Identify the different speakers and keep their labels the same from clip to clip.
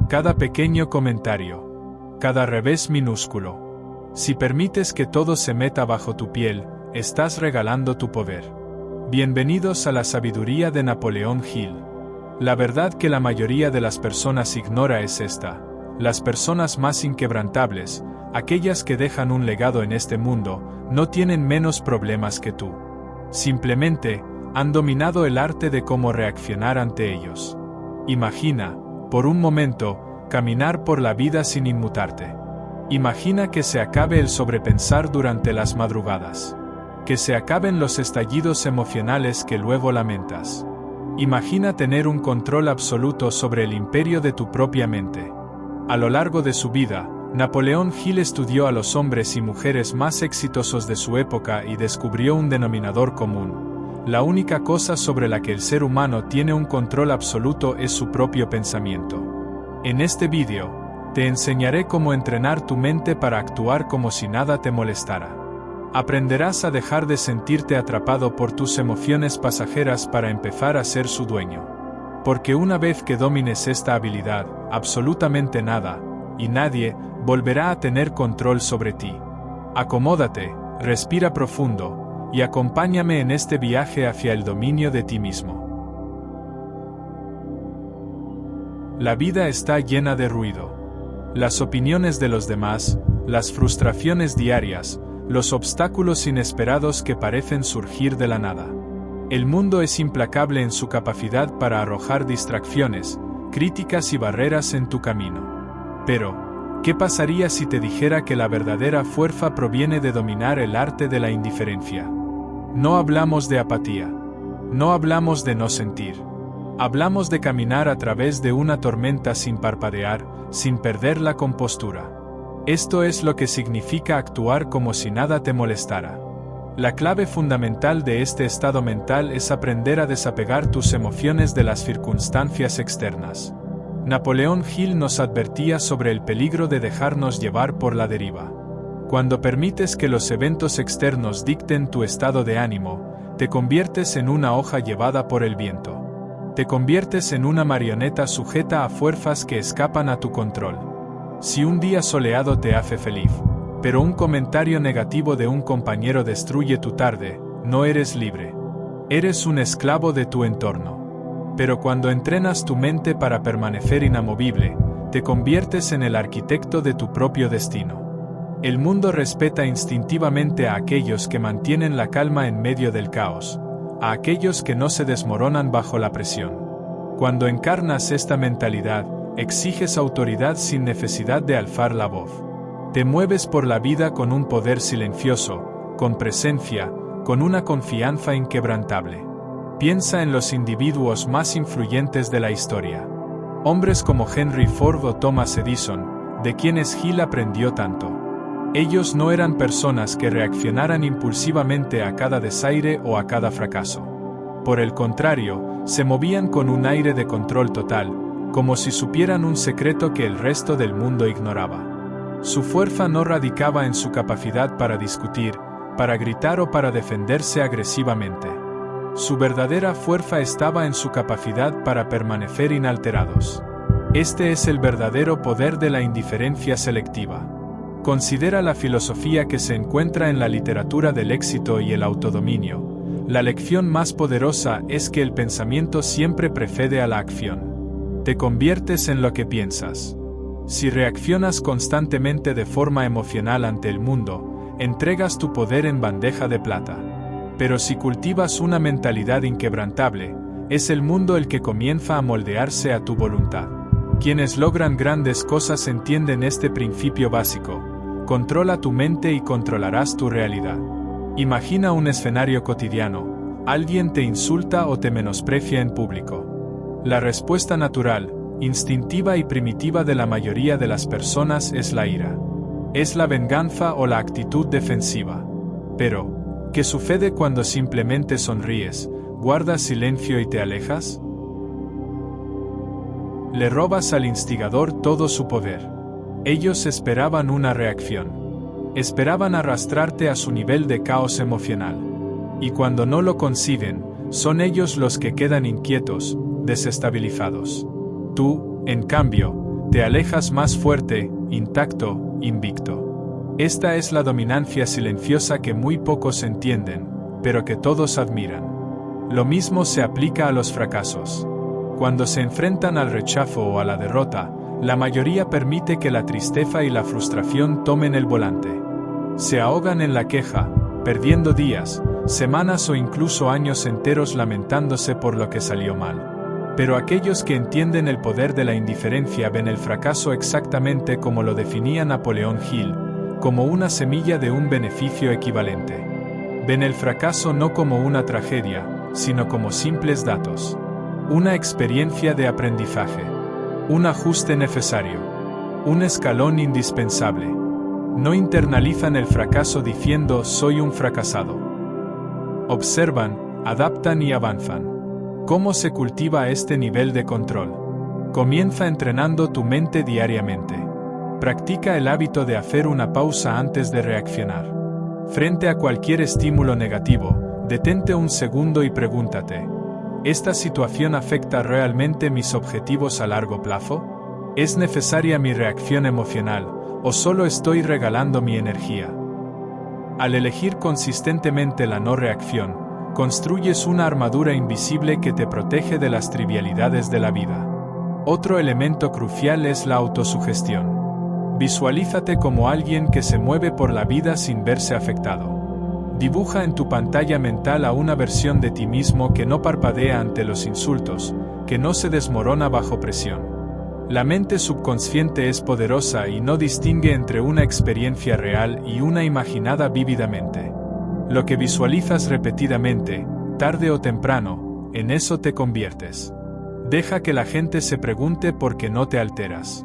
Speaker 1: cada pequeño comentario, cada revés minúsculo. Si permites que todo se meta bajo tu piel, estás regalando tu poder. Bienvenidos a la sabiduría de Napoleón Hill. La verdad que la mayoría de las personas ignora es esta: las personas más inquebrantables, aquellas que dejan un legado en este mundo, no tienen menos problemas que tú. Simplemente, han dominado el arte de cómo reaccionar ante ellos. Imagina, por un momento, caminar por la vida sin inmutarte. Imagina que se acabe el sobrepensar durante las madrugadas. Que se acaben los estallidos emocionales que luego lamentas. Imagina tener un control absoluto sobre el imperio de tu propia mente. A lo largo de su vida, Napoleón Hill estudió a los hombres y mujeres más exitosos de su época y descubrió un denominador común. La única cosa sobre la que el ser humano tiene un control absoluto es su propio pensamiento. En este vídeo, te enseñaré cómo entrenar tu mente para actuar como si nada te molestara. Aprenderás a dejar de sentirte atrapado por tus emociones pasajeras para empezar a ser su dueño. Porque una vez que domines esta habilidad, absolutamente nada, y nadie, volverá a tener control sobre ti. Acomódate, respira profundo, y acompáñame en este viaje hacia el dominio de ti mismo. La vida está llena de ruido. Las opiniones de los demás, las frustraciones diarias, los obstáculos inesperados que parecen surgir de la nada. El mundo es implacable en su capacidad para arrojar distracciones, críticas y barreras en tu camino. Pero, ¿qué pasaría si te dijera que la verdadera fuerza proviene de dominar el arte de la indiferencia? No hablamos de apatía. No hablamos de no sentir. Hablamos de caminar a través de una tormenta sin parpadear, sin perder la compostura. Esto es lo que significa actuar como si nada te molestara. La clave fundamental de este estado mental es aprender a desapegar tus emociones de las circunstancias externas. Napoleón Hill nos advertía sobre el peligro de dejarnos llevar por la deriva. Cuando permites que los eventos externos dicten tu estado de ánimo, te conviertes en una hoja llevada por el viento. Te conviertes en una marioneta sujeta a fuerzas que escapan a tu control. Si un día soleado te hace feliz, pero un comentario negativo de un compañero destruye tu tarde, no eres libre. Eres un esclavo de tu entorno. Pero cuando entrenas tu mente para permanecer inamovible, te conviertes en el arquitecto de tu propio destino. El mundo respeta instintivamente a aquellos que mantienen la calma en medio del caos, a aquellos que no se desmoronan bajo la presión. Cuando encarnas esta mentalidad, exiges autoridad sin necesidad de alzar la voz. Te mueves por la vida con un poder silencioso, con presencia, con una confianza inquebrantable. Piensa en los individuos más influyentes de la historia. Hombres como Henry Ford o Thomas Edison, de quienes Hill aprendió tanto. Ellos no eran personas que reaccionaran impulsivamente a cada desaire o a cada fracaso. Por el contrario, se movían con un aire de control total, como si supieran un secreto que el resto del mundo ignoraba. Su fuerza no radicaba en su capacidad para discutir, para gritar o para defenderse agresivamente. Su verdadera fuerza estaba en su capacidad para permanecer inalterados. Este es el verdadero poder de la indiferencia selectiva. Considera la filosofía que se encuentra en la literatura del éxito y el autodominio. La lección más poderosa es que el pensamiento siempre precede a la acción. Te conviertes en lo que piensas. Si reaccionas constantemente de forma emocional ante el mundo, entregas tu poder en bandeja de plata. Pero si cultivas una mentalidad inquebrantable, es el mundo el que comienza a moldearse a tu voluntad. Quienes logran grandes cosas entienden este principio básico: controla tu mente y controlarás tu realidad. Imagina un escenario cotidiano: alguien te insulta o te menosprecia en público. La respuesta natural, instintiva y primitiva de la mayoría de las personas es la ira. Es la venganza o la actitud defensiva. Pero, ¿qué sucede cuando simplemente sonríes, guardas silencio y te alejas? Le robas al instigador todo su poder. Ellos esperaban una reacción. Esperaban arrastrarte a su nivel de caos emocional. Y cuando no lo consiguen, son ellos los que quedan inquietos, desestabilizados. Tú, en cambio, Te alejas más fuerte, intacto, invicto. Esta es la dominancia silenciosa que muy pocos entienden, pero que todos admiran. Lo mismo se aplica a los fracasos. Cuando se enfrentan al rechazo o a la derrota, la mayoría permite que la tristeza y la frustración tomen el volante. Se ahogan en la queja, perdiendo días, semanas o incluso años enteros lamentándose por lo que salió mal. Pero aquellos que entienden el poder de la indiferencia ven el fracaso exactamente como lo definía Napoleón Hill, como una semilla de un beneficio equivalente. Ven el fracaso no como una tragedia, sino como simples datos. Una experiencia de aprendizaje. Un ajuste necesario. Un escalón indispensable. No internalizan el fracaso diciendo soy un fracasado. Observan, adaptan y avanzan. ¿Cómo se cultiva este nivel de control? Comienza entrenando tu mente diariamente. Practica el hábito de hacer una pausa antes de reaccionar. Frente a cualquier estímulo negativo, detente un segundo y pregúntate: ¿esta situación afecta realmente mis objetivos a largo plazo? ¿Es necesaria mi reacción emocional, o solo estoy regalando mi energía? Al elegir consistentemente la no reacción, construyes una armadura invisible que te protege de las trivialidades de la vida. Otro elemento crucial es la autosugestión. Visualízate como alguien que se mueve por la vida sin verse afectado. Dibuja en tu pantalla mental a una versión de ti mismo que no parpadea ante los insultos, que no se desmorona bajo presión. La mente subconsciente es poderosa y no distingue entre una experiencia real y una imaginada vívidamente. Lo que visualizas repetidamente, tarde o temprano, en eso te conviertes. Deja que la gente se pregunte por qué no te alteras.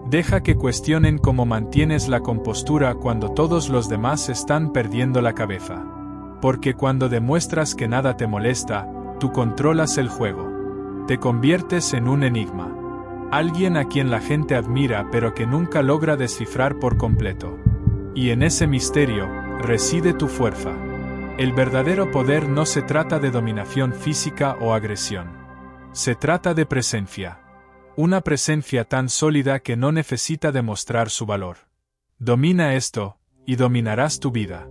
Speaker 1: Deja que cuestionen cómo mantienes la compostura cuando todos los demás están perdiendo la cabeza. Porque cuando demuestras que nada te molesta, tú controlas el juego. Te conviertes en un enigma. Alguien a quien la gente admira pero que nunca logra descifrar por completo. Y en ese misterio, reside tu fuerza. El verdadero poder no se trata de dominación física o agresión. Se trata de presencia. Una presencia tan sólida que no necesita demostrar su valor. Domina esto, y dominarás tu vida.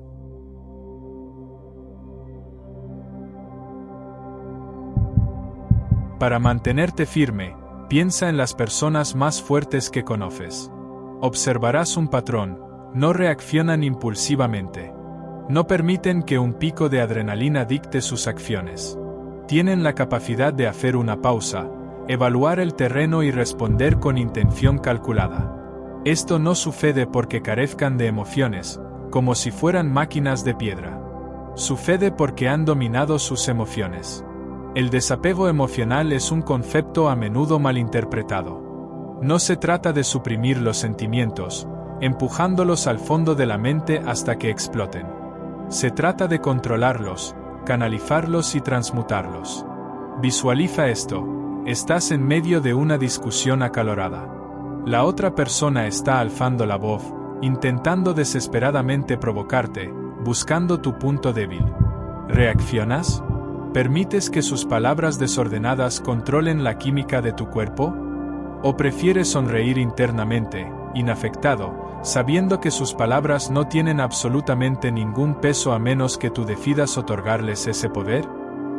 Speaker 1: Para mantenerte firme, piensa en las personas más fuertes que conoces. Observarás un patrón: no reaccionan impulsivamente. No permiten que un pico de adrenalina dicte sus acciones. Tienen la capacidad de hacer una pausa, evaluar el terreno y responder con intención calculada. Esto no sucede porque carezcan de emociones, como si fueran máquinas de piedra. Sucede porque han dominado sus emociones. El desapego emocional es un concepto a menudo malinterpretado. No se trata de suprimir los sentimientos, empujándolos al fondo de la mente hasta que exploten. Se trata de controlarlos, canalizarlos y transmutarlos. Visualiza esto. Estás en medio de una discusión acalorada. La otra persona está alzando la voz, intentando desesperadamente provocarte, buscando tu punto débil. ¿Reaccionas? ¿Permites que sus palabras desordenadas controlen la química de tu cuerpo? ¿O prefieres sonreír internamente, inafectado, sabiendo que sus palabras no tienen absolutamente ningún peso a menos que tú decidas otorgarles ese poder?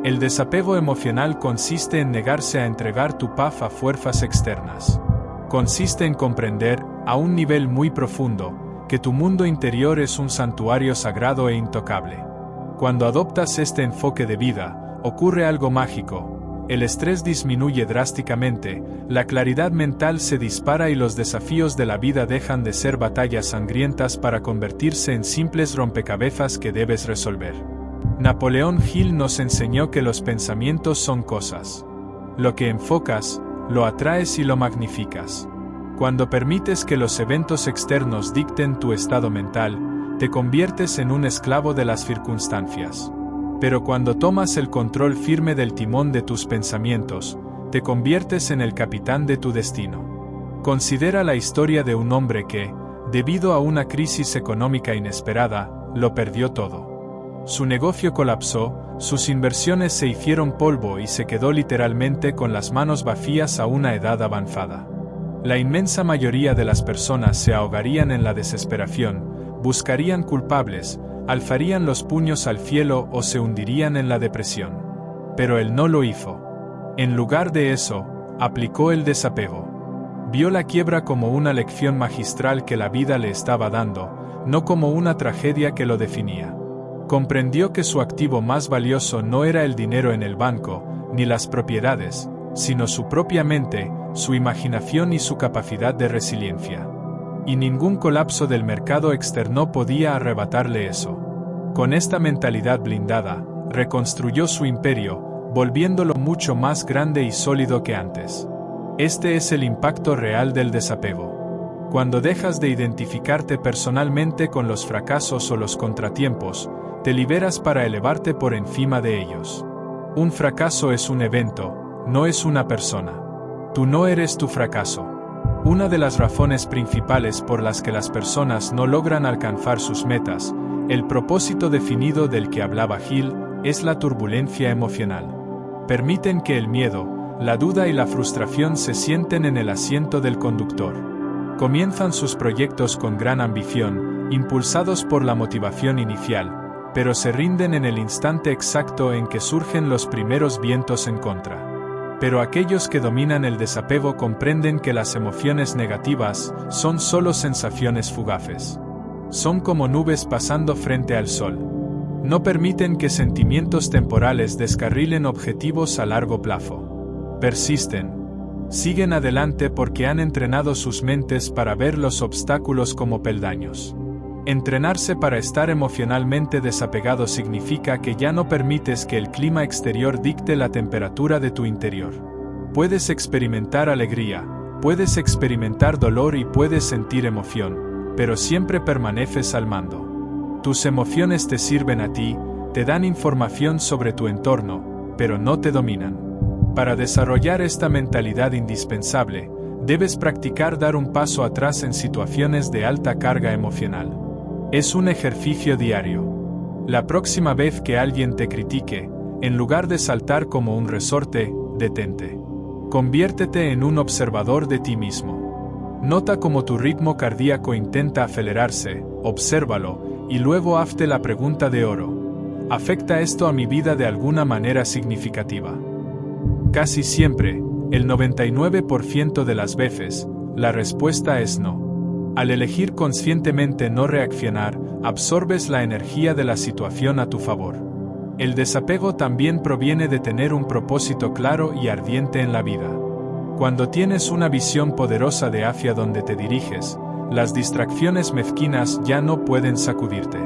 Speaker 1: El desapego emocional consiste en negarse a entregar tu paz a fuerzas externas. Consiste en comprender, a un nivel muy profundo, que tu mundo interior es un santuario sagrado e intocable. Cuando adoptas este enfoque de vida, ocurre algo mágico. El estrés disminuye drásticamente, la claridad mental se dispara y los desafíos de la vida dejan de ser batallas sangrientas para convertirse en simples rompecabezas que debes resolver. Napoleón Hill nos enseñó que los pensamientos son cosas. Lo que enfocas, lo atraes y lo magnificas. Cuando permites que los eventos externos dicten tu estado mental, te conviertes en un esclavo de las circunstancias. Pero cuando tomas el control firme del timón de tus pensamientos, te conviertes en el capitán de tu destino. Considera la historia de un hombre que, debido a una crisis económica inesperada, lo perdió todo. Su negocio colapsó, sus inversiones se hicieron polvo y se quedó literalmente con las manos vacías a una edad avanzada. La inmensa mayoría de las personas se ahogarían en la desesperación, buscarían culpables, alzarían los puños al cielo o se hundirían en la depresión. Pero él no lo hizo. En lugar de eso, aplicó el desapego. Vio la quiebra como una lección magistral que la vida le estaba dando, no como una tragedia que lo definía. Comprendió que su activo más valioso no era el dinero en el banco, ni las propiedades, sino su propia mente, su imaginación y su capacidad de resiliencia. Y ningún colapso del mercado externo podía arrebatarle eso. Con esta mentalidad blindada, reconstruyó su imperio, volviéndolo mucho más grande y sólido que antes. Este es el impacto real del desapego. Cuando dejas de identificarte personalmente con los fracasos o los contratiempos, te liberas para elevarte por encima de ellos. Un fracaso es un evento, no es una persona. Tú no eres tu fracaso. Una de las razones principales por las que las personas no logran alcanzar sus metas, el propósito definido del que hablaba Hill, es la turbulencia emocional. Permiten que el miedo, la duda y la frustración se sienten en el asiento del conductor. Comienzan sus proyectos con gran ambición, impulsados por la motivación inicial, pero se rinden en el instante exacto en que surgen los primeros vientos en contra. Pero aquellos que dominan el desapego comprenden que las emociones negativas son solo sensaciones fugaces. Son como nubes pasando frente al sol. No permiten que sentimientos temporales descarrilen objetivos a largo plazo. Persisten. Siguen adelante porque han entrenado sus mentes para ver los obstáculos como peldaños. Entrenarse para estar emocionalmente desapegado significa que ya no permites que el clima exterior dicte la temperatura de tu interior. Puedes experimentar alegría, puedes experimentar dolor y puedes sentir emoción, pero siempre permaneces al mando. Tus emociones te sirven a ti, te dan información sobre tu entorno, pero no te dominan. Para desarrollar esta mentalidad indispensable, debes practicar dar un paso atrás en situaciones de alta carga emocional. Es un ejercicio diario. La próxima vez que alguien te critique, en lugar de saltar como un resorte, detente. Conviértete en un observador de ti mismo. Nota cómo tu ritmo cardíaco intenta acelerarse, obsérvalo, y luego hazte la pregunta de oro. ¿Afecta esto a mi vida de alguna manera significativa? Casi siempre, el 99% de las veces, la respuesta es no. Al elegir conscientemente no reaccionar, absorbes la energía de la situación a tu favor. El desapego también proviene de tener un propósito claro y ardiente en la vida. Cuando tienes una visión poderosa de hacia donde te diriges, las distracciones mezquinas ya no pueden sacudirte.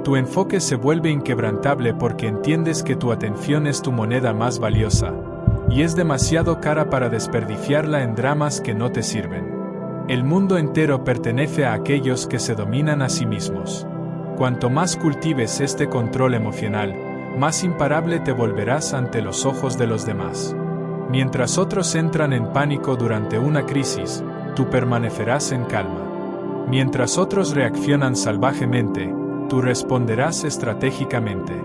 Speaker 1: Tu enfoque se vuelve inquebrantable porque entiendes que tu atención es tu moneda más valiosa, y es demasiado cara para desperdiciarla en dramas que no te sirven. El mundo entero pertenece a aquellos que se dominan a sí mismos. Cuanto más cultives este control emocional, más imparable te volverás ante los ojos de los demás. Mientras otros entran en pánico durante una crisis, tú permanecerás en calma. Mientras otros reaccionan salvajemente, tú responderás estratégicamente.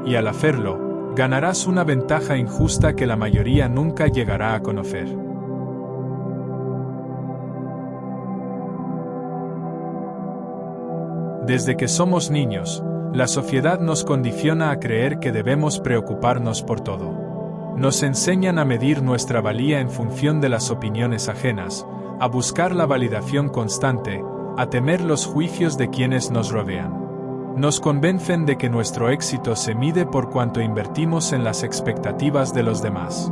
Speaker 1: Y al hacerlo, ganarás una ventaja injusta que la mayoría nunca llegará a conocer. Desde que somos niños, la sociedad nos condiciona a creer que debemos preocuparnos por todo. Nos enseñan a medir nuestra valía en función de las opiniones ajenas, a buscar la validación constante, a temer los juicios de quienes nos rodean. Nos convencen de que nuestro éxito se mide por cuanto invertimos en las expectativas de los demás.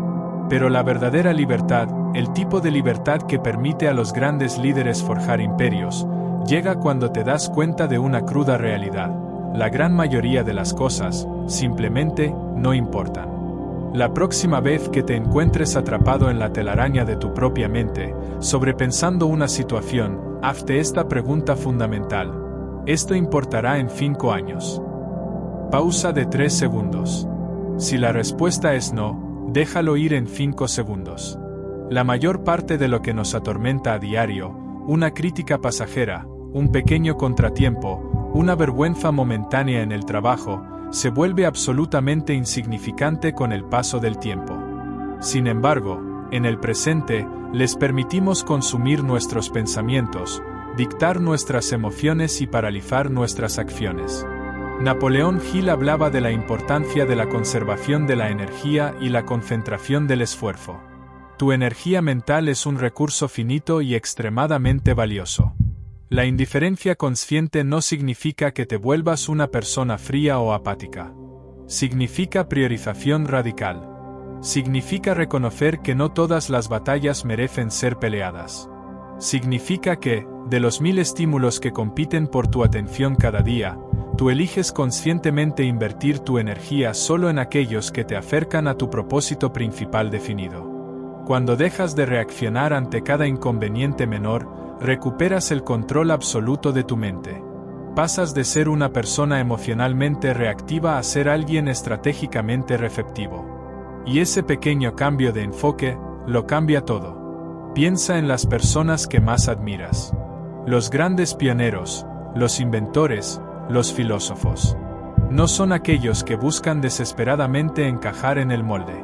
Speaker 1: Pero la verdadera libertad, el tipo de libertad que permite a los grandes líderes forjar imperios, llega cuando te das cuenta de una cruda realidad. La gran mayoría de las cosas, simplemente, no importan. La próxima vez que te encuentres atrapado en la telaraña de tu propia mente, sobrepensando una situación, hazte esta pregunta fundamental. ¿Esto importará en 5 años? Pausa de 3 segundos. Si la respuesta es no, déjalo ir en 5 segundos. La mayor parte de lo que nos atormenta a diario, una crítica pasajera, un pequeño contratiempo, una vergüenza momentánea en el trabajo, se vuelve absolutamente insignificante con el paso del tiempo. Sin embargo, En el presente, les permitimos consumir nuestros pensamientos, dictar nuestras emociones y paralizar nuestras acciones. Napoleón Hill hablaba de la importancia de la conservación de la energía y la concentración del esfuerzo. Tu energía mental es un recurso finito y extremadamente valioso. La indiferencia consciente no significa que te vuelvas una persona fría o apática. Significa priorización radical. Significa reconocer que no todas las batallas merecen ser peleadas. Significa que, de los 1000 estímulos que compiten por tu atención cada día, tú eliges conscientemente invertir tu energía solo en aquellos que te acercan a tu propósito principal definido. Cuando dejas de reaccionar ante cada inconveniente menor, recuperas el control absoluto de tu mente. Pasas de ser una persona emocionalmente reactiva a ser alguien estratégicamente receptivo. Y ese pequeño cambio de enfoque lo cambia todo. Piensa en las personas que más admiras. Los grandes pioneros, los inventores, los filósofos. No son aquellos que buscan desesperadamente encajar en el molde.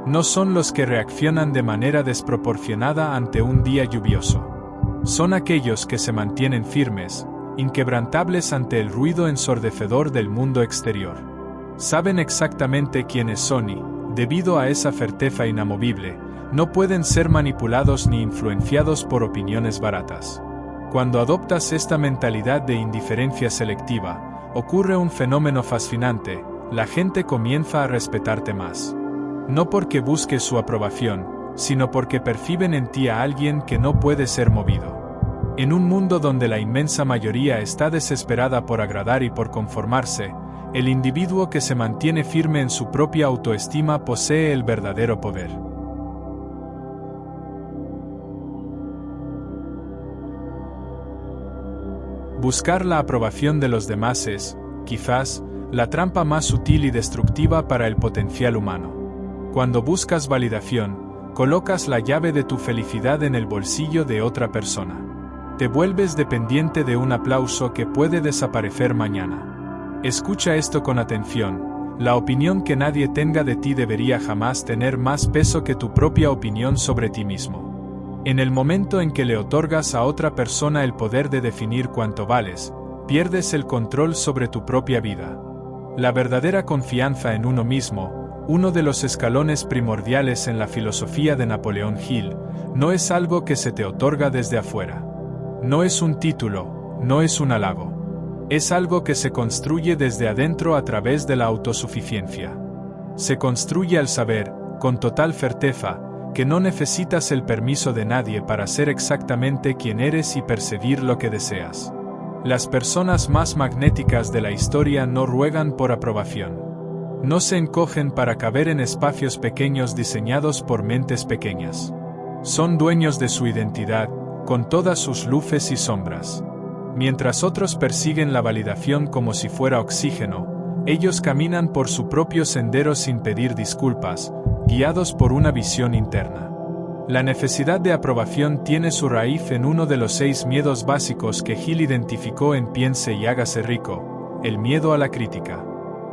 Speaker 1: No son los que reaccionan de manera desproporcionada ante un día lluvioso. Son aquellos que se mantienen firmes, inquebrantables ante el ruido ensordecedor del mundo exterior. Saben exactamente quiénes son y, debido a esa certeza inamovible, no pueden ser manipulados ni influenciados por opiniones baratas. Cuando adoptas esta mentalidad de indiferencia selectiva, ocurre un fenómeno fascinante: la gente comienza a respetarte más. No porque busques su aprobación, sino porque perciben en ti a alguien que no puede ser movido. En un mundo donde la inmensa mayoría está desesperada por agradar y por conformarse, el individuo que se mantiene firme en su propia autoestima posee el verdadero poder. Buscar la aprobación de los demás es, quizás, la trampa más sutil y destructiva para el potencial humano. Cuando buscas validación, colocas la llave de tu felicidad en el bolsillo de otra persona. Te vuelves dependiente de un aplauso que puede desaparecer mañana. Escucha esto con atención: la opinión que nadie tenga de ti debería jamás tener más peso que tu propia opinión sobre ti mismo. En el momento en que le otorgas a otra persona el poder de definir cuánto vales, pierdes el control sobre tu propia vida. La verdadera confianza en uno mismo, uno de los escalones primordiales en la filosofía de Napoleón Hill, no es algo que se te otorga desde afuera. No es un título, no es un halago. Es algo que se construye desde adentro a través de la autosuficiencia. Se construye al saber, con total certeza, que no necesitas el permiso de nadie para ser exactamente quien eres y perseguir lo que deseas. Las personas más magnéticas de la historia no ruegan por aprobación. No se encogen para caber en espacios pequeños diseñados por mentes pequeñas. Son dueños de su identidad, con todas sus luces y sombras. Mientras otros persiguen la validación como si fuera oxígeno, ellos caminan por su propio sendero sin pedir disculpas, guiados por una visión interna. La necesidad de aprobación tiene su raíz en uno de los 6 miedos básicos que Hill identificó en Piense y hágase rico: el miedo a la crítica.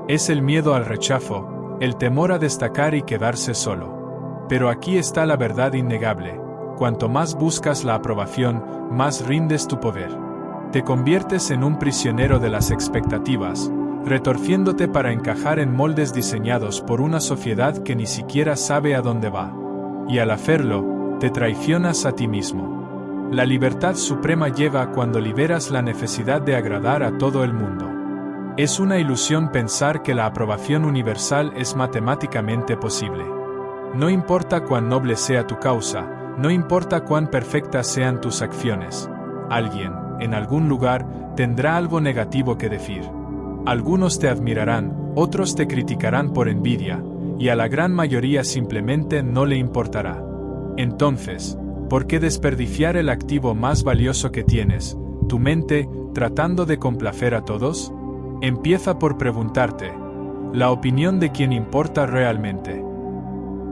Speaker 1: Es el miedo al rechazo, el temor a destacar y quedarse solo. Pero aquí está la verdad innegable: cuanto más buscas la aprobación, más rindes tu poder. Te conviertes en un prisionero de las expectativas, retorciéndote para encajar en moldes diseñados por una sociedad que ni siquiera sabe a dónde va. Y al hacerlo, te traicionas a ti mismo. La libertad suprema llega cuando liberas la necesidad de agradar a todo el mundo. Es una ilusión pensar que la aprobación universal es matemáticamente posible. No importa cuán noble sea tu causa, no importa cuán perfectas sean tus acciones, alguien, en algún lugar, tendrá algo negativo que decir. Algunos te admirarán, otros te criticarán por envidia, y a la gran mayoría simplemente no le importará. Entonces, ¿por qué desperdiciar el activo más valioso que tienes, tu mente, tratando de complacer a todos? Empieza por preguntarte: ¿la opinión de quién importa realmente?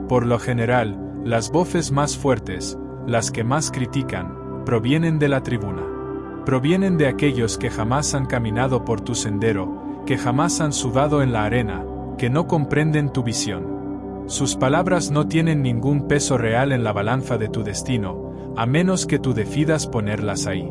Speaker 1: Por lo general, las voces más fuertes, las que más critican, provienen de la tribuna. Provienen de aquellos que jamás han caminado por tu sendero, que jamás han sudado en la arena, que no comprenden tu visión. Sus palabras no tienen ningún peso real en la balanza de tu destino, a menos que tú decidas ponerlas ahí.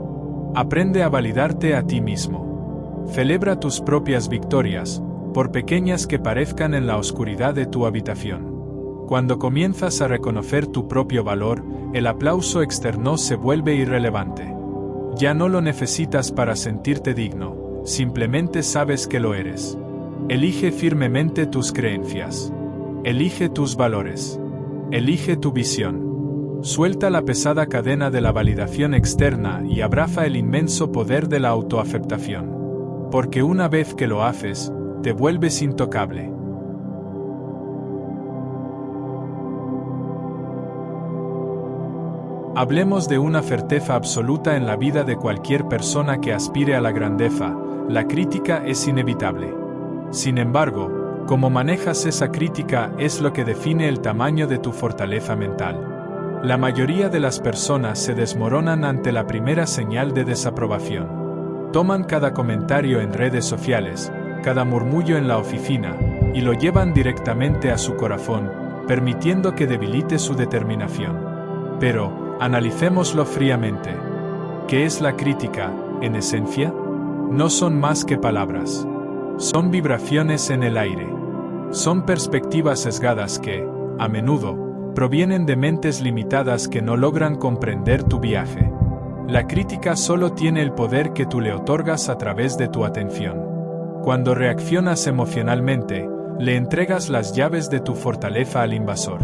Speaker 1: Aprende a validarte a ti mismo. Celebra tus propias victorias, por pequeñas que parezcan en la oscuridad de tu habitación. Cuando comienzas a reconocer tu propio valor, el aplauso externo se vuelve irrelevante. Ya no lo necesitas para sentirte digno, simplemente sabes que lo eres. Elige firmemente tus creencias. Elige tus valores. Elige tu visión. Suelta la pesada cadena de la validación externa y abraza el inmenso poder de la autoaceptación. Porque una vez que lo haces, te vuelves intocable. Hablemos de una certeza absoluta en la vida de cualquier persona que aspire a la grandeza: la crítica es inevitable. Sin embargo, cómo manejas esa crítica es lo que define el tamaño de tu fortaleza mental. La mayoría de las personas se desmoronan ante la primera señal de desaprobación. Toman cada comentario en redes sociales, cada murmullo en la oficina, y lo llevan directamente a su corazón, permitiendo que debilite su determinación. Pero, analicémoslo fríamente. ¿Qué es la crítica, en esencia? No son más que palabras. Son vibraciones en el aire. Son perspectivas sesgadas que, a menudo, provienen de mentes limitadas que no logran comprender tu viaje. La crítica solo tiene el poder que tú le otorgas a través de tu atención. Cuando reaccionas emocionalmente, le entregas las llaves de tu fortaleza al invasor.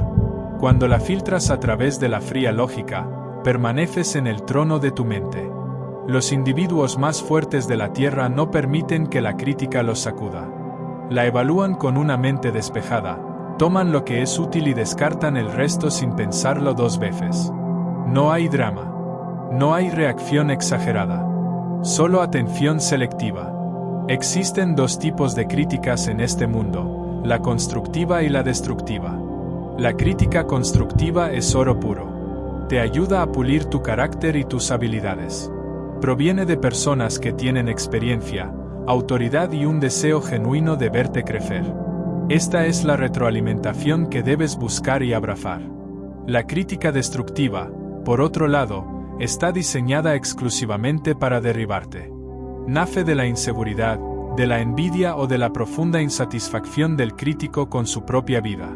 Speaker 1: Cuando la filtras a través de la fría lógica, permaneces en el trono de tu mente. Los individuos más fuertes de la Tierra no permiten que la crítica los sacuda. La evalúan con una mente despejada, toman lo que es útil y descartan el resto sin pensarlo dos veces. No hay drama. No hay reacción exagerada. Solo atención selectiva. Existen dos tipos de críticas en este mundo, la constructiva y la destructiva. La crítica constructiva es oro puro. Te ayuda a pulir tu carácter y tus habilidades. Proviene de personas que tienen experiencia, autoridad y un deseo genuino de verte crecer. Esta es la retroalimentación que debes buscar y abrazar. La crítica destructiva, por otro lado, está diseñada exclusivamente para derribarte. Nace de la inseguridad, de la envidia o de la profunda insatisfacción del crítico con su propia vida.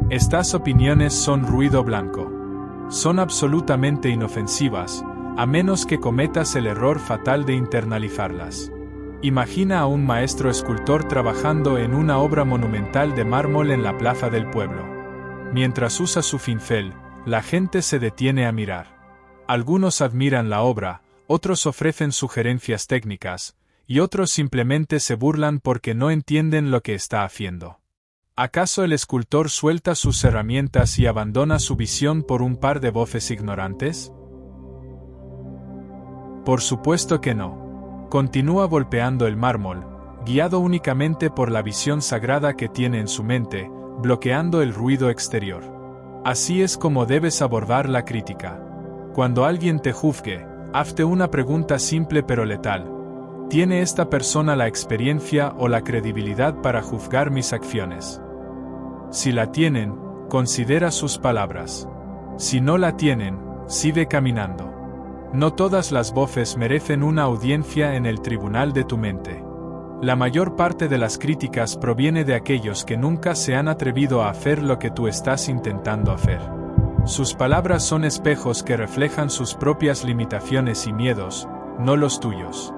Speaker 1: Estas opiniones son ruido blanco. Son absolutamente inofensivas, a menos que cometas el error fatal de internalizarlas. Imagina a un maestro escultor trabajando en una obra monumental de mármol en la plaza del pueblo. Mientras usa su pincel, la gente se detiene a mirar. Algunos admiran la obra, otros ofrecen sugerencias técnicas, y otros simplemente se burlan porque no entienden lo que está haciendo. ¿Acaso el escultor suelta sus herramientas y abandona su visión por un par de voces ignorantes? Por supuesto que no. Continúa golpeando el mármol, guiado únicamente por la visión sagrada que tiene en su mente, bloqueando el ruido exterior. Así es como debes abordar la crítica. Cuando alguien te juzgue, hazte una pregunta simple pero letal. ¿Tiene esta persona la experiencia o la credibilidad para juzgar mis acciones? Si la tienen, considera sus palabras. Si no la tienen, sigue caminando. No todas las voces merecen una audiencia en el tribunal de tu mente. La mayor parte de las críticas proviene de aquellos que nunca se han atrevido a hacer lo que tú estás intentando hacer. Sus palabras son espejos que reflejan sus propias limitaciones y miedos, no los tuyos.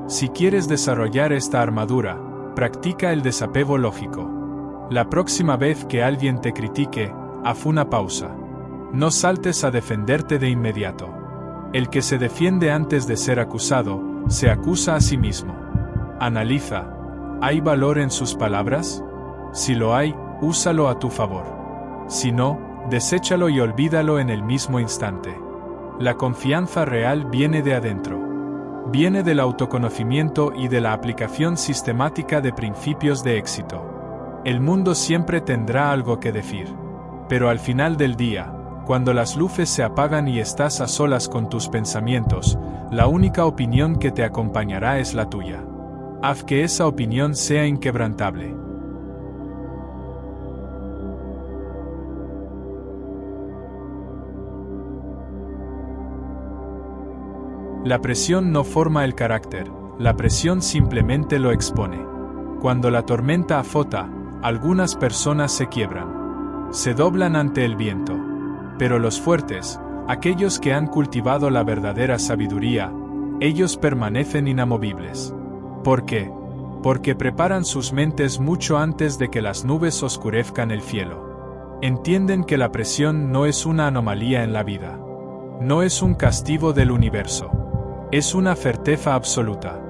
Speaker 1: Si quieres desarrollar esta armadura, practica el desapego lógico. La próxima vez que alguien te critique, haz una pausa. No saltes a defenderte de inmediato. El que se defiende antes de ser acusado, se acusa a sí mismo. Analiza. ¿Hay valor en sus palabras? Si lo hay, úsalo a tu favor. Si no, deséchalo y olvídalo en el mismo instante. La confianza real viene de adentro. Viene del autoconocimiento y de la aplicación sistemática de principios de éxito. El mundo siempre tendrá algo que decir. Pero al final del día, cuando las luces se apagan y estás a solas con tus pensamientos, la única opinión que te acompañará es la tuya. Haz que esa opinión sea inquebrantable. La presión no forma el carácter, la presión simplemente lo expone. Cuando la tormenta azota, algunas personas se quiebran. Se doblan ante el viento. Pero los fuertes, aquellos que han cultivado la verdadera sabiduría, ellos permanecen inamovibles. ¿Por qué? Porque preparan sus mentes mucho antes de que las nubes oscurezcan el cielo. Entienden que la presión no es una anomalía en la vida. No es un castigo del universo. Es una certeza absoluta.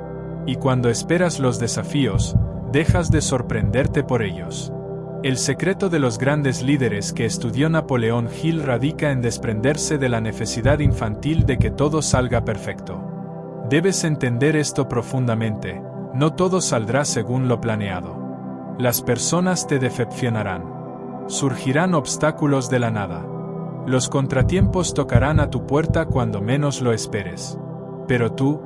Speaker 1: Y cuando esperas los desafíos, dejas de sorprenderte por ellos. El secreto de los grandes líderes que estudió Napoleón Hill radica en desprenderse de la necesidad infantil de que todo salga perfecto. Debes entender esto profundamente, no todo saldrá según lo planeado. Las personas te decepcionarán. Surgirán obstáculos de la nada. Los contratiempos tocarán a tu puerta cuando menos lo esperes. Pero tú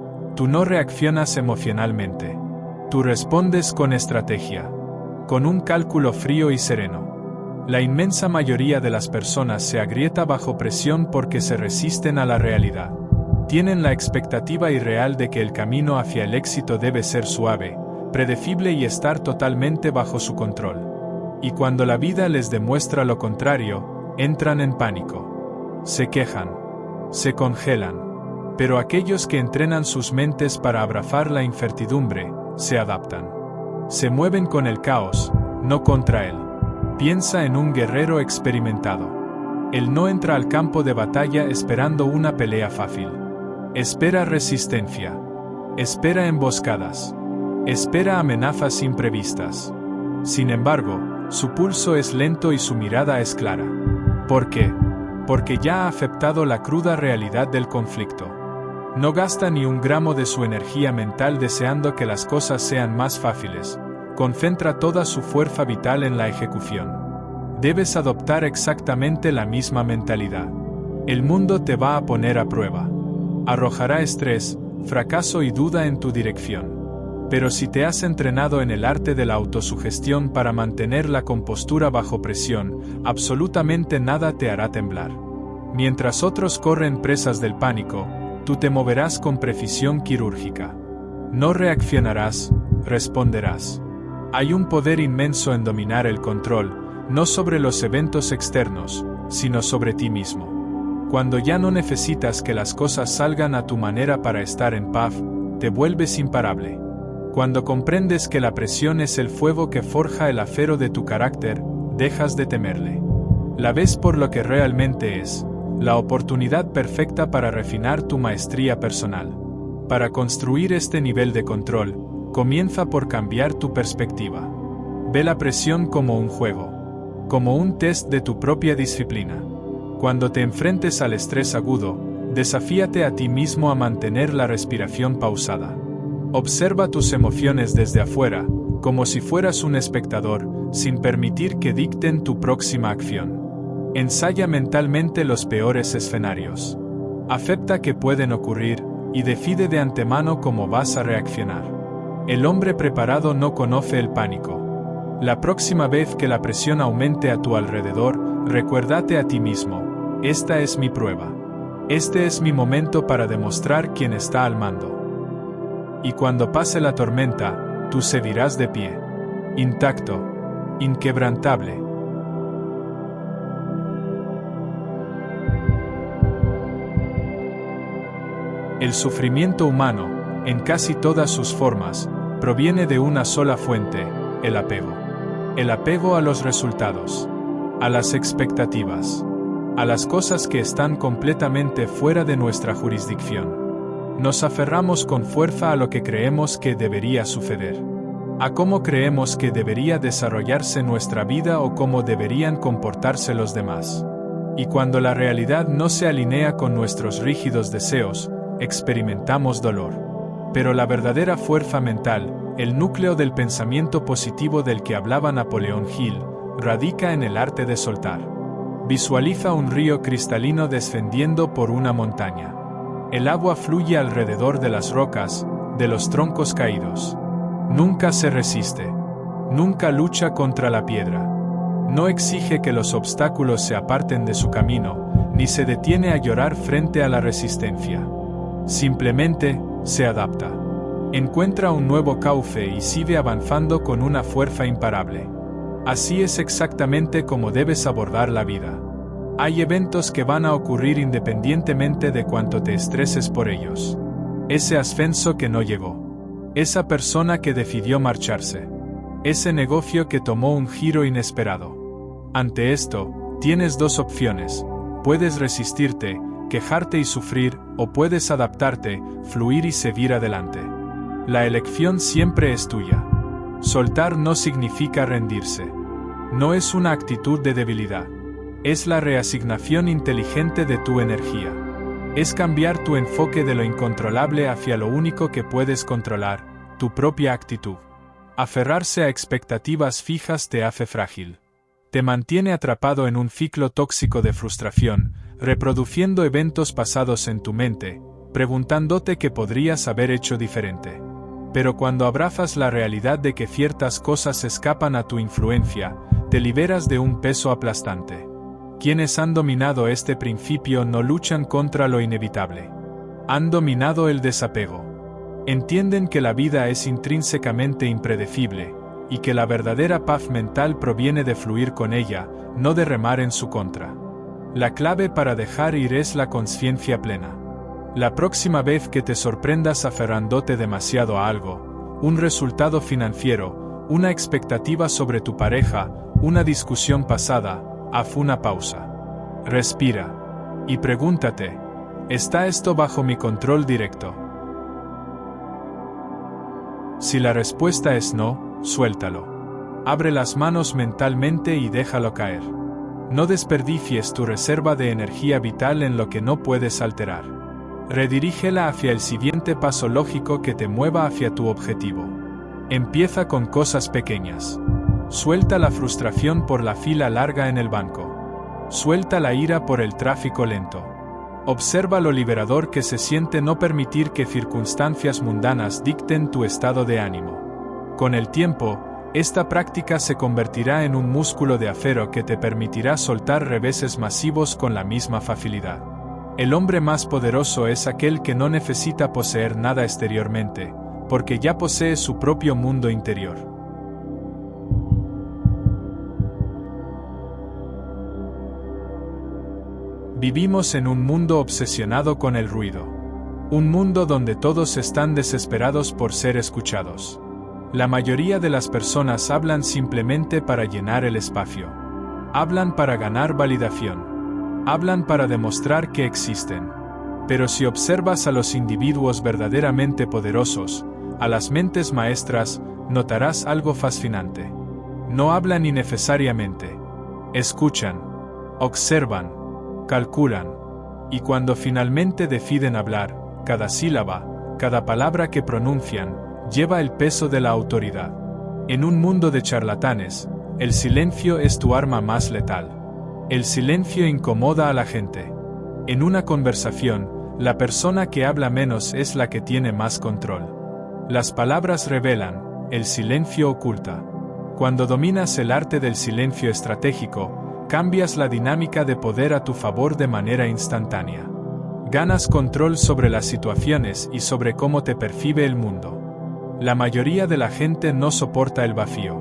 Speaker 1: no reaccionas emocionalmente. Tú respondes con estrategia. Con un cálculo frío y sereno. La inmensa mayoría de las personas se agrieta bajo presión porque se resisten a la realidad. Tienen la expectativa irreal de que el camino hacia el éxito debe ser suave, predecible y estar totalmente bajo su control. Y cuando la vida les demuestra lo contrario, entran en pánico. Se quejan. Se congelan. Pero aquellos que entrenan sus mentes para abrazar la incertidumbre, se adaptan. Se mueven con el caos, no contra él. Piensa en un guerrero experimentado. Él no entra al campo de batalla esperando una pelea fácil. Espera resistencia. Espera emboscadas. Espera amenazas imprevistas. Sin embargo, su pulso es lento y su mirada es clara. ¿Por qué? Porque ya ha aceptado la cruda realidad del conflicto. No gasta ni un gramo de su energía mental deseando que las cosas sean más fáciles. Concentra toda su fuerza vital en la ejecución. Debes adoptar exactamente la misma mentalidad. El mundo te va a poner a prueba. Arrojará estrés, fracaso y duda en tu dirección. Pero si te has entrenado en el arte de la autosugestión para mantener la compostura bajo presión, absolutamente nada te hará temblar. Mientras otros corren presas del pánico, tú te moverás con precisión quirúrgica. No reaccionarás, responderás. Hay un poder inmenso en dominar el control, no sobre los eventos externos, sino sobre ti mismo. Cuando ya no necesitas que las cosas salgan a tu manera para estar en paz, te vuelves imparable. Cuando comprendes que la presión es el fuego que forja el acero de tu carácter, dejas de temerle. La ves por lo que realmente es, la oportunidad perfecta para refinar tu maestría personal. Para construir este nivel de control, comienza por cambiar tu perspectiva. Ve la presión como un juego, como un test de tu propia disciplina. Cuando te enfrentes al estrés agudo, desafíate a ti mismo a mantener la respiración pausada. Observa tus emociones desde afuera, como si fueras un espectador, sin permitir que dicten tu próxima acción. Ensaya mentalmente los peores escenarios. Acepta que pueden ocurrir, y decide de antemano cómo vas a reaccionar. El hombre preparado no conoce el pánico. La próxima vez que la presión aumente a tu alrededor, recuérdate a ti mismo: esta es mi prueba. Este es mi momento para demostrar quién está al mando. Y cuando pase la tormenta, tú seguirás de pie, intacto, inquebrantable. El sufrimiento humano, en casi todas sus formas, proviene de una sola fuente: el apego. El apego a los resultados, a las expectativas, a las cosas que están completamente fuera de nuestra jurisdicción. Nos aferramos con fuerza a lo que creemos que debería suceder, a cómo creemos que debería desarrollarse nuestra vida o cómo deberían comportarse los demás. Y cuando la realidad no se alinea con nuestros rígidos deseos, experimentamos dolor. Pero la verdadera fuerza mental, el núcleo del pensamiento positivo del que hablaba Napoleón Hill, radica en el arte de soltar. Visualiza un río cristalino descendiendo por una montaña. El agua fluye alrededor de las rocas, de los troncos caídos. Nunca se resiste. Nunca lucha contra la piedra. No exige que los obstáculos se aparten de su camino, ni se detiene a llorar frente a la resistencia. Simplemente, se adapta. Encuentra un nuevo cauce y sigue avanzando con una fuerza imparable. Así es exactamente como debes abordar la vida. Hay eventos que van a ocurrir independientemente de cuánto te estreses por ellos. Ese ascenso que no llegó. Esa persona que decidió marcharse. Ese negocio que tomó un giro inesperado. Ante esto, tienes dos opciones. Puedes resistirte, quejarte y sufrir, o puedes adaptarte, fluir y seguir adelante. La elección siempre es tuya. Soltar no significa rendirse. No es una actitud de debilidad. Es la reasignación inteligente de tu energía. Es cambiar tu enfoque de lo incontrolable hacia lo único que puedes controlar, tu propia actitud. Aferrarse a expectativas fijas te hace frágil. Te mantiene atrapado en un ciclo tóxico de frustración, reproduciendo eventos pasados en tu mente, preguntándote qué podrías haber hecho diferente. Pero cuando abrazas la realidad de que ciertas cosas escapan a tu influencia, te liberas de un peso aplastante. Quienes han dominado este principio no luchan contra lo inevitable. Han dominado el desapego. Entienden que la vida es intrínsecamente impredecible, y que la verdadera paz mental proviene de fluir con ella, no de remar en su contra. La clave para dejar ir es la conciencia plena. La próxima vez que te sorprendas aferrándote demasiado a algo, un resultado financiero, una expectativa sobre tu pareja, una discusión pasada, haz una pausa. Respira. Y pregúntate, ¿está esto bajo mi control directo? Si la respuesta es no, suéltalo. Abre las manos mentalmente y déjalo caer. No desperdicies tu reserva de energía vital en lo que no puedes alterar. Redirígela hacia el siguiente paso lógico que te mueva hacia tu objetivo. Empieza con cosas pequeñas. Suelta la frustración por la fila larga en el banco. Suelta la ira por el tráfico lento. Observa lo liberador que se siente no permitir que circunstancias mundanas dicten tu estado de ánimo. Con el tiempo, esta práctica se convertirá en un músculo de acero que te permitirá soltar reveses masivos con la misma facilidad. El hombre más poderoso es aquel que no necesita poseer nada exteriormente, porque ya posee su propio mundo interior. Vivimos en un mundo obsesionado con el ruido. Un mundo donde todos están desesperados por ser escuchados. La mayoría de las personas hablan simplemente para llenar el espacio. Hablan para ganar validación. Hablan para demostrar que existen. Pero si observas a los individuos verdaderamente poderosos, a las mentes maestras, notarás algo fascinante. No hablan innecesariamente. Escuchan. Observan. Calculan. Y cuando finalmente deciden hablar, cada sílaba, cada palabra que pronuncian, lleva el peso de la autoridad. En un mundo de charlatanes, el silencio es tu arma más letal. El silencio incomoda a la gente. En una conversación, la persona que habla menos es la que tiene más control. Las palabras revelan, el silencio oculta. Cuando dominas el arte del silencio estratégico, cambias la dinámica de poder a tu favor de manera instantánea. Ganas control sobre las situaciones y sobre cómo te percibe el mundo. La mayoría de la gente no soporta el vacío.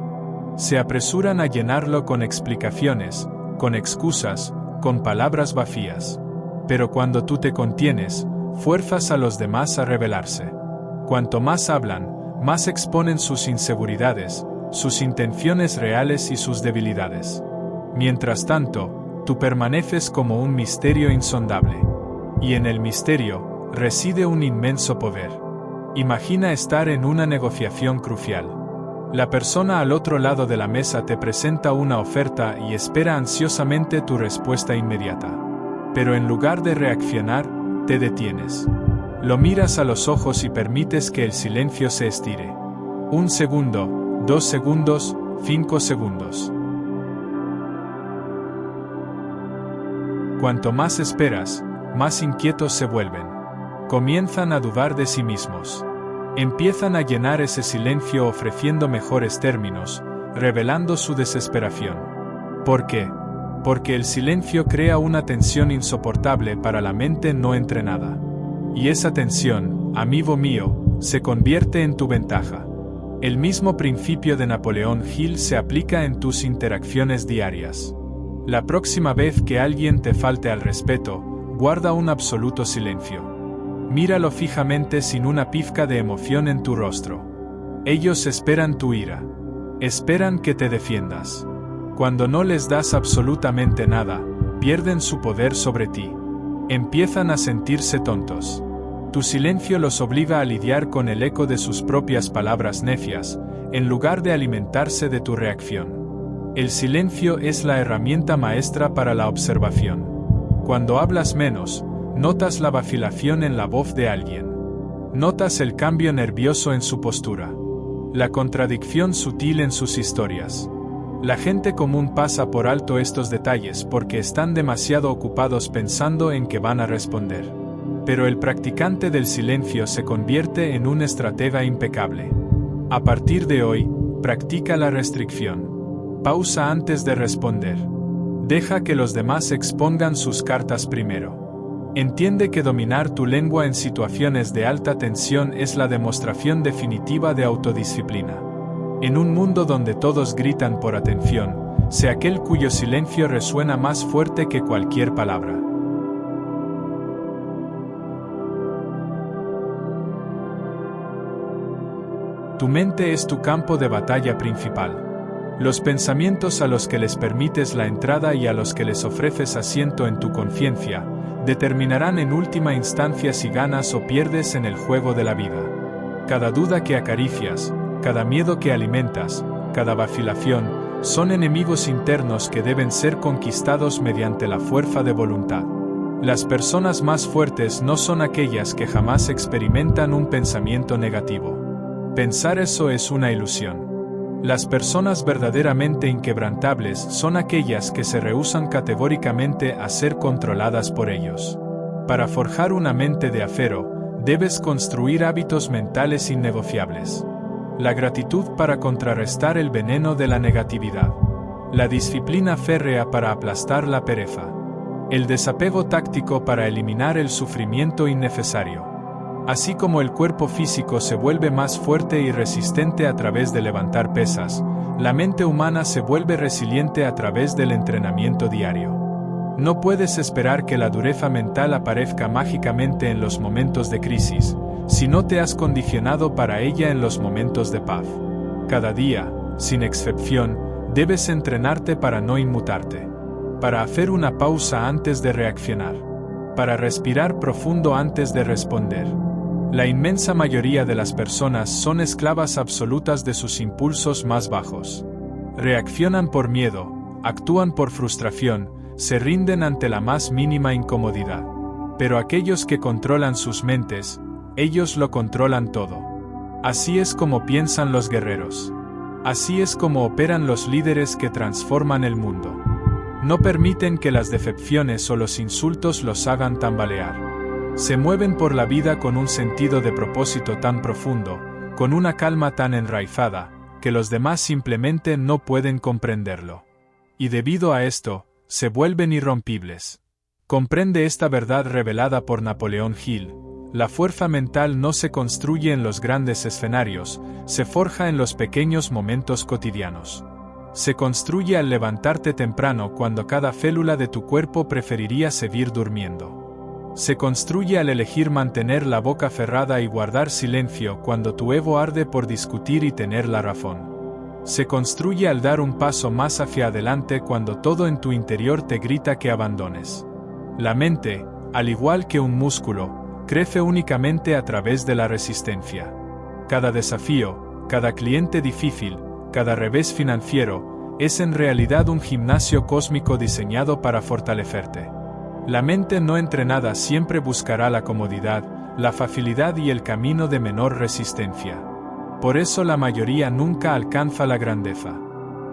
Speaker 1: Se apresuran a llenarlo con explicaciones, con excusas, con palabras vacías. Pero cuando tú te contienes, fuerzas a los demás a revelarse. Cuanto más hablan, más exponen sus inseguridades, sus intenciones reales y sus debilidades. Mientras tanto, tú permaneces como un misterio insondable. Y en el misterio, reside un inmenso poder. Imagina estar en una negociación crucial. La persona al otro lado de la mesa te presenta una oferta y espera ansiosamente tu respuesta inmediata. Pero en lugar de reaccionar, te detienes. Lo miras a los ojos y permites que el silencio se estire. 1 segundo, 2 segundos, 5 segundos. Cuanto más esperas, más inquietos se vuelven. Comienzan a dudar de sí mismos. Empiezan a llenar ese silencio ofreciendo mejores términos, revelando su desesperación. ¿Por qué? Porque el silencio crea una tensión insoportable para la mente no entrenada. Y esa tensión, amigo mío, se convierte en tu ventaja. El mismo principio de Napoleón Hill se aplica en tus interacciones diarias. La próxima vez que alguien te falte al respeto, guarda un absoluto silencio. Míralo fijamente sin una pizca de emoción en tu rostro. Ellos esperan tu ira. Esperan que te defiendas. Cuando no les das absolutamente nada, pierden su poder sobre ti. Empiezan a sentirse tontos. Tu silencio los obliga a lidiar con el eco de sus propias palabras necias, en lugar de alimentarse de tu reacción. El silencio es la herramienta maestra para la observación. Cuando hablas menos, notas la vacilación en la voz de alguien. Notas el cambio nervioso en su postura. La contradicción sutil en sus historias. La gente común pasa por alto estos detalles porque están demasiado ocupados pensando en que van a responder. Pero el practicante del silencio se convierte en un estratega impecable. A partir de hoy, practica la restricción. Pausa antes de responder. Deja que los demás expongan sus cartas primero. Entiende que dominar tu lengua en situaciones de alta tensión es la demostración definitiva de autodisciplina. En un mundo donde todos gritan por atención, sé aquel cuyo silencio resuena más fuerte que cualquier palabra. Tu mente es tu campo de batalla principal. Los pensamientos a los que les permites la entrada y a los que les ofreces asiento en tu conciencia, determinarán en última instancia si ganas o pierdes en el juego de la vida. Cada duda que acaricias, cada miedo que alimentas, cada vacilación, son enemigos internos que deben ser conquistados mediante la fuerza de voluntad. Las personas más fuertes no son aquellas que jamás experimentan un pensamiento negativo. Pensar eso es una ilusión. Las personas verdaderamente inquebrantables son aquellas que se rehúsan categóricamente a ser controladas por ellos. Para forjar una mente de acero, debes construir hábitos mentales innegociables. La gratitud para contrarrestar el veneno de la negatividad. La disciplina férrea para aplastar la pereza. El desapego táctico para eliminar el sufrimiento innecesario. Así como el cuerpo físico se vuelve más fuerte y resistente a través de levantar pesas, la mente humana se vuelve resiliente a través del entrenamiento diario. No puedes esperar que la dureza mental aparezca mágicamente en los momentos de crisis, si no te has condicionado para ella en los momentos de paz. Cada día, sin excepción, debes entrenarte para no inmutarte, para hacer una pausa antes de reaccionar, para respirar profundo antes de responder. La inmensa mayoría de las personas son esclavas absolutas de sus impulsos más bajos. Reaccionan por miedo, actúan por frustración, se rinden ante la más mínima incomodidad. Pero aquellos que controlan sus mentes, ellos lo controlan todo. Así es como piensan los guerreros. Así es como operan los líderes que transforman el mundo. No permiten que las decepciones o los insultos los hagan tambalear. Se mueven por la vida con un sentido de propósito tan profundo, con una calma tan enraizada, que los demás simplemente no pueden comprenderlo. Y debido a esto, se vuelven irrompibles. Comprende esta verdad revelada por Napoleón Hill: la fuerza mental no se construye en los grandes escenarios, se forja en los pequeños momentos cotidianos. Se construye al levantarte temprano cuando cada célula de tu cuerpo preferiría seguir durmiendo. Se construye al elegir mantener la boca cerrada y guardar silencio cuando tu ego arde por discutir y tener la razón. Se construye al dar un paso más hacia adelante cuando todo en tu interior te grita que abandones. La mente, al igual que un músculo, crece únicamente a través de la resistencia. Cada desafío, cada cliente difícil, cada revés financiero, es en realidad un gimnasio cósmico diseñado para fortalecerte. La mente no entrenada siempre buscará la comodidad, la facilidad y el camino de menor resistencia. Por eso la mayoría nunca alcanza la grandeza.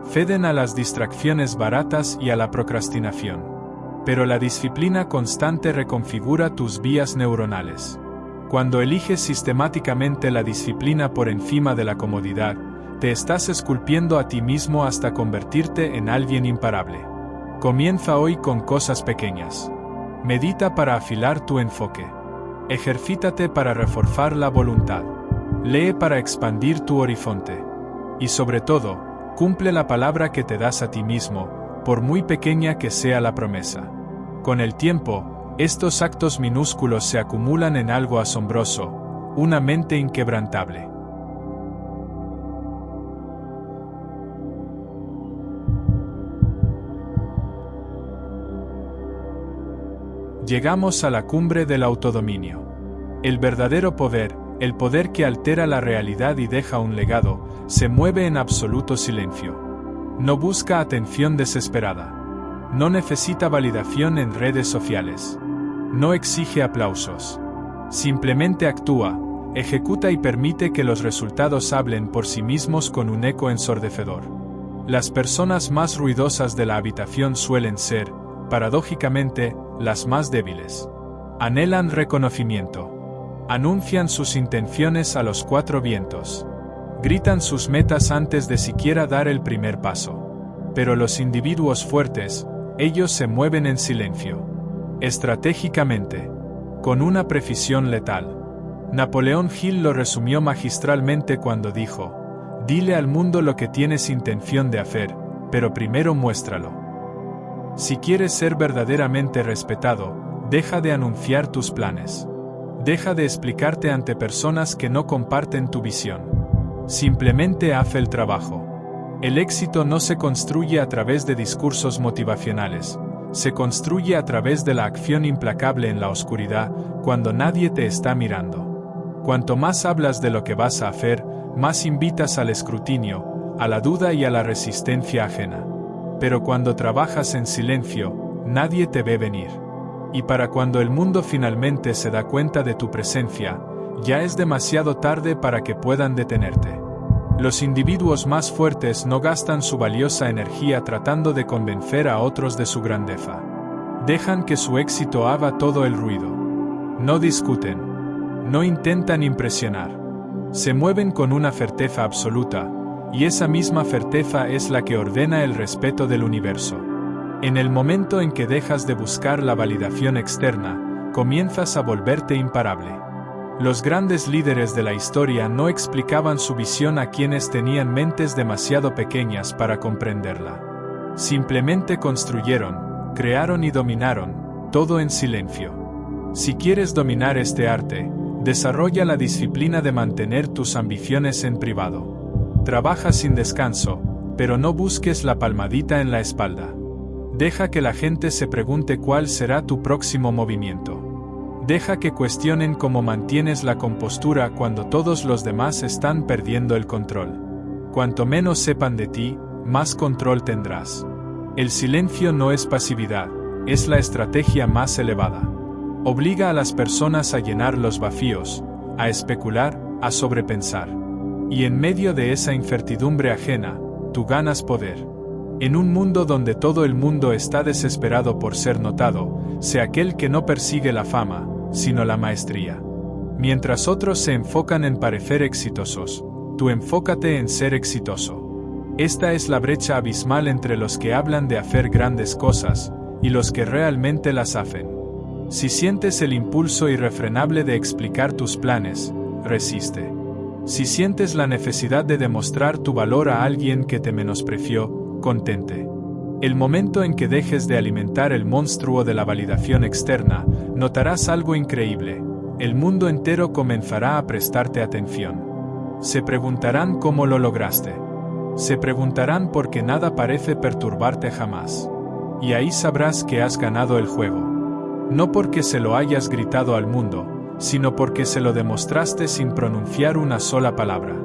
Speaker 1: Ceden a las distracciones baratas y a la procrastinación. Pero la disciplina constante reconfigura tus vías neuronales. Cuando eliges sistemáticamente la disciplina por encima de la comodidad, te estás esculpiendo a ti mismo hasta convertirte en alguien imparable. Comienza hoy con cosas pequeñas. Medita para afilar tu enfoque. Ejercítate para reforzar la voluntad. Lee para expandir tu horizonte. Y sobre todo, cumple la palabra que te das a ti mismo, por muy pequeña que sea la promesa. Con el tiempo, estos actos minúsculos se acumulan en algo asombroso, una mente inquebrantable. Llegamos a la cumbre del autodominio. El verdadero poder, el poder que altera la realidad y deja un legado, se mueve en absoluto silencio. No busca atención desesperada. No necesita validación en redes sociales. No exige aplausos. Simplemente actúa, ejecuta y permite que los resultados hablen por sí mismos con un eco ensordecedor. Las personas más ruidosas de la habitación suelen ser, paradójicamente, las más débiles. Anhelan reconocimiento. Anuncian sus intenciones a los cuatro vientos. Gritan sus metas antes de siquiera dar el primer paso. Pero los individuos fuertes, ellos se mueven en silencio. Estratégicamente. Con una precisión letal. Napoleón Hill lo resumió magistralmente cuando dijo: dile al mundo lo que tienes intención de hacer, pero primero muéstralo. Si quieres ser verdaderamente respetado, deja de anunciar tus planes. Deja de explicarte ante personas que no comparten tu visión. Simplemente haz el trabajo. El éxito no se construye a través de discursos motivacionales, se construye a través de la acción implacable en la oscuridad, cuando nadie te está mirando. Cuanto más hablas de lo que vas a hacer, más invitas al escrutinio, a la duda y a la resistencia ajena. Pero cuando trabajas en silencio, nadie te ve venir. Y para cuando el mundo finalmente se da cuenta de tu presencia, ya es demasiado tarde para que puedan detenerte. Los individuos más fuertes no gastan su valiosa energía tratando de convencer a otros de su grandeza. Dejan que su éxito haga todo el ruido. No discuten. No intentan impresionar. Se mueven con una certeza absoluta, y esa misma certeza es la que ordena el respeto del universo. En el momento en que dejas de buscar la validación externa, comienzas a volverte imparable. Los grandes líderes de la historia no explicaban su visión a quienes tenían mentes demasiado pequeñas para comprenderla. Simplemente construyeron, crearon y dominaron, todo en silencio. Si quieres dominar este arte, desarrolla la disciplina de mantener tus ambiciones en privado. Trabaja sin descanso, pero no busques la palmadita en la espalda. Deja que la gente se pregunte cuál será tu próximo movimiento. Deja que cuestionen cómo mantienes la compostura cuando todos los demás están perdiendo el control. Cuanto menos sepan de ti, más control tendrás. El silencio no es pasividad, es la estrategia más elevada. Obliga a las personas a llenar los vacíos, a especular, a sobrepensar. Y en medio de esa incertidumbre ajena, tú ganas poder. En un mundo donde todo el mundo está desesperado por ser notado, sé aquel que no persigue la fama, sino la maestría. Mientras otros se enfocan en parecer exitosos, tú enfócate en ser exitoso. Esta es la brecha abismal entre los que hablan de hacer grandes cosas, y los que realmente las hacen. Si sientes el impulso irrefrenable de explicar tus planes, resiste. Si sientes la necesidad de demostrar tu valor a alguien que te menospreció, contente. El momento en que dejes de alimentar el monstruo de la validación externa, notarás algo increíble. El mundo entero comenzará a prestarte atención. Se preguntarán cómo lo lograste. Se preguntarán por qué nada parece perturbarte jamás. Y ahí sabrás que has ganado el juego. No porque se lo hayas gritado al mundo, sino porque se lo demostraste sin pronunciar una sola palabra.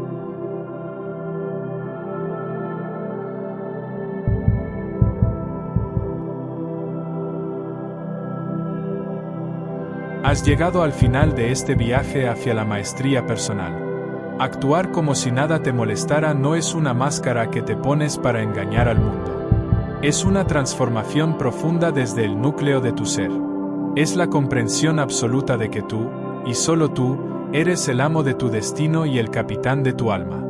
Speaker 1: Has llegado al final de este viaje hacia la maestría personal. Actuar como si nada te molestara no es una máscara que te pones para engañar al mundo. Es una transformación profunda desde el núcleo de tu ser. Es la comprensión absoluta de que tú, y solo tú, eres el amo de tu destino y el capitán de tu alma.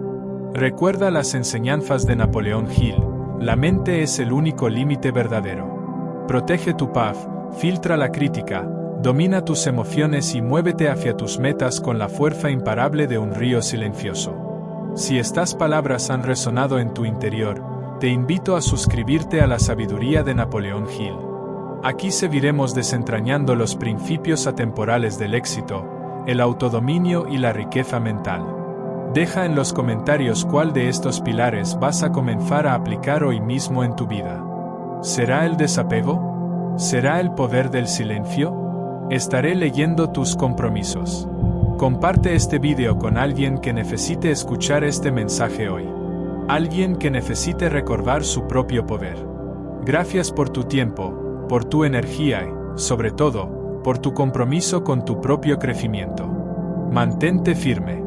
Speaker 1: Recuerda las enseñanzas de Napoleón Hill: la mente es el único límite verdadero. Protege tu paz, filtra la crítica, Domina tus emociones y muévete hacia tus metas con la fuerza imparable de un río silencioso. Si estas palabras han resonado en tu interior, te invito a suscribirte a la sabiduría de Napoleón Hill. Aquí seguiremos desentrañando los principios atemporales del éxito, el autodominio y la riqueza mental. Deja en los comentarios cuál de estos pilares vas a comenzar a aplicar hoy mismo en tu vida. ¿Será el desapego? ¿Será el poder del silencio? Estaré leyendo tus compromisos. Comparte este video con alguien que necesite escuchar este mensaje hoy. Alguien que necesite recordar su propio poder. Gracias por tu tiempo, por tu energía y, sobre todo, por tu compromiso con tu propio crecimiento. Mantente firme.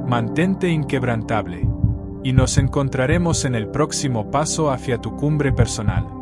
Speaker 1: Mantente inquebrantable. Y nos encontraremos en el próximo paso hacia tu cumbre personal.